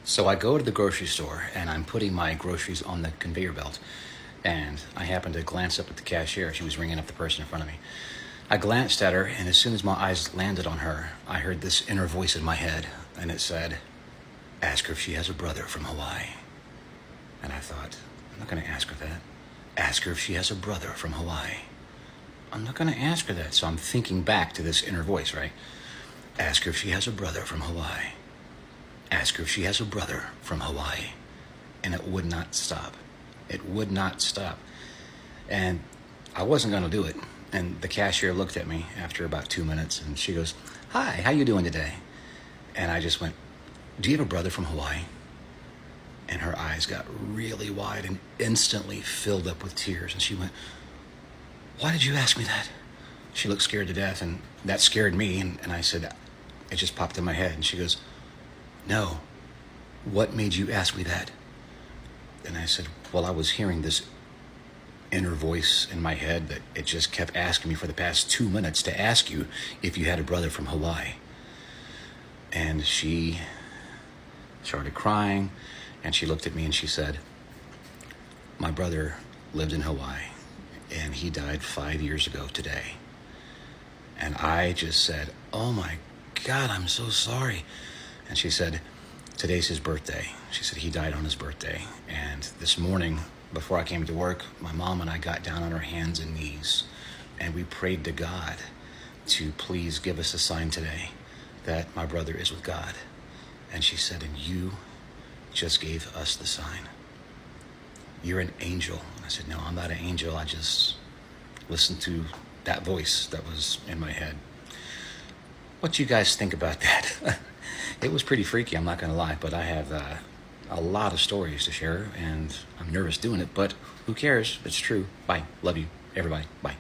So I go to the grocery store and I'm putting my groceries on the conveyor belt. And I happened to glance up at the cashier. She was ringing up the person in front of me. I glanced at her, and as soon as my eyes landed on her, I heard this inner voice in my head, and it said, "Ask her if she has a brother from Hawaii." And I thought, I'm not going to ask her that. Ask her if she has a brother from Hawaii. I'm not going to ask her that. So I'm thinking back to this inner voice, right? Ask her if she has a brother from Hawaii. Ask her if she has a brother from Hawaii. And it would not stop. It would not stop. And I wasn't going to do it. And the cashier looked at me after about 2 minutes and she goes, "Hi, how you doing today?" And I just went, "Do you have a brother from Hawaii?" And her eyes got really wide and instantly filled up with tears. And she went, "Why did you ask me that?" She looked scared to death, and that scared me. And I said, it just popped in my head. And she goes, "No, what made you ask me that?" And I said, well, I was hearing this inner voice in my head that it just kept asking me for the past 2 minutes to ask you if you had a brother from Hawaii. And she started crying, and she looked at me and she said, "My brother lived in Hawaii, and he died 5 years ago today." And I just said, "Oh my God, I'm so sorry." And she said, "Today's his birthday." She said he died on his birthday. And this morning, before I came to work, my mom and I got down on our hands and knees, and we prayed to God to please give us a sign today that my brother is with God. And she said, "And you just gave us the sign. You're an angel." And I said, "No, I'm not an angel. I just listened to that voice that was in my head." What do you guys think about that? It was pretty freaky, I'm not going to lie, but I have a lot of stories to share, and I'm nervous doing it, but who cares? It's true. Bye. Love you, everybody. Bye.